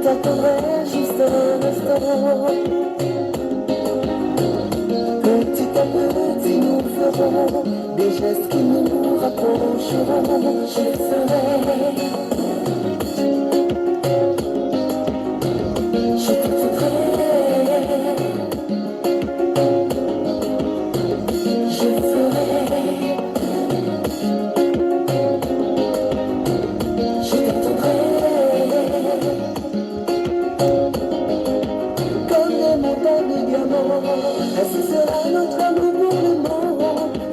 t'attendrai juste un instant. Petit à petit nous ferons des gestes qui nous rapprocheront. Je ferai, je t'écouterai, je ferai, je t'attendrai. Comme les montagnes de diamants, ainsi sera notre amour pour le monde.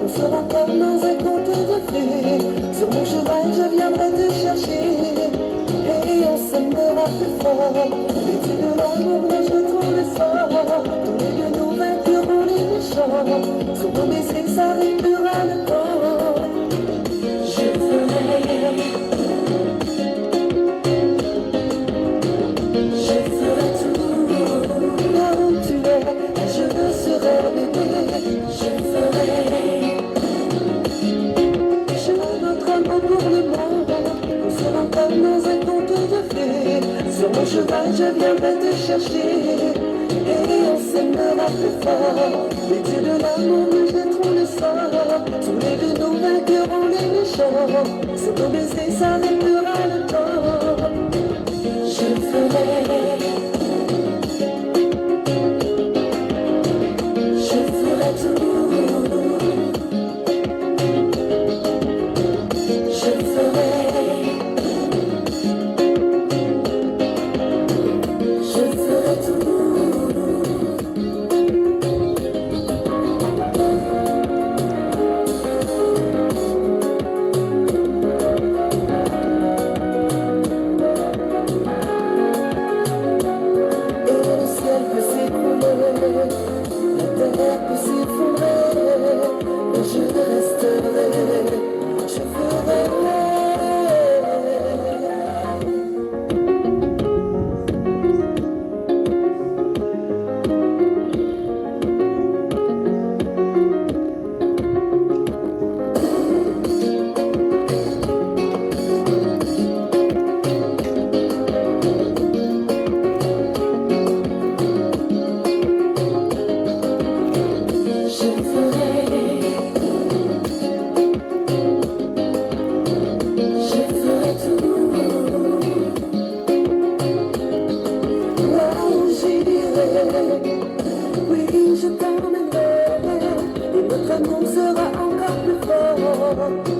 On sera comme dans un conte de fées. Sur mon cheval je viendrai te chercher, et on s'aimera plus fort. Et tu de l'amour, mais je trouve le soir. Tous les deux nous vainquerons les méchants. Sur nos baisers s'arrêtera le temps. Je ferai, je ferai tout. Là où tu es, je serai bébé. Je ferai, je notre amour pour le monde. On sera comme dans un conte de fées. Sur mon cheval je viendrai te chercher, et on s'aimera plus fort. Les dieux de l'amour nous jetteront le sort. Tous les deux nous vainquerons les méchants. Sur nos baisers s'arrêtera le temps. Je ferai, je ferai tout. Je ferai, je ferai tout. Et le ciel peut s'écrouler, la terre peut s'effondrer, mais je resterai, je ferai. Je ferai tout. Là où j'irai, oui, je t'emmènerai, et notre amour sera encore plus fort.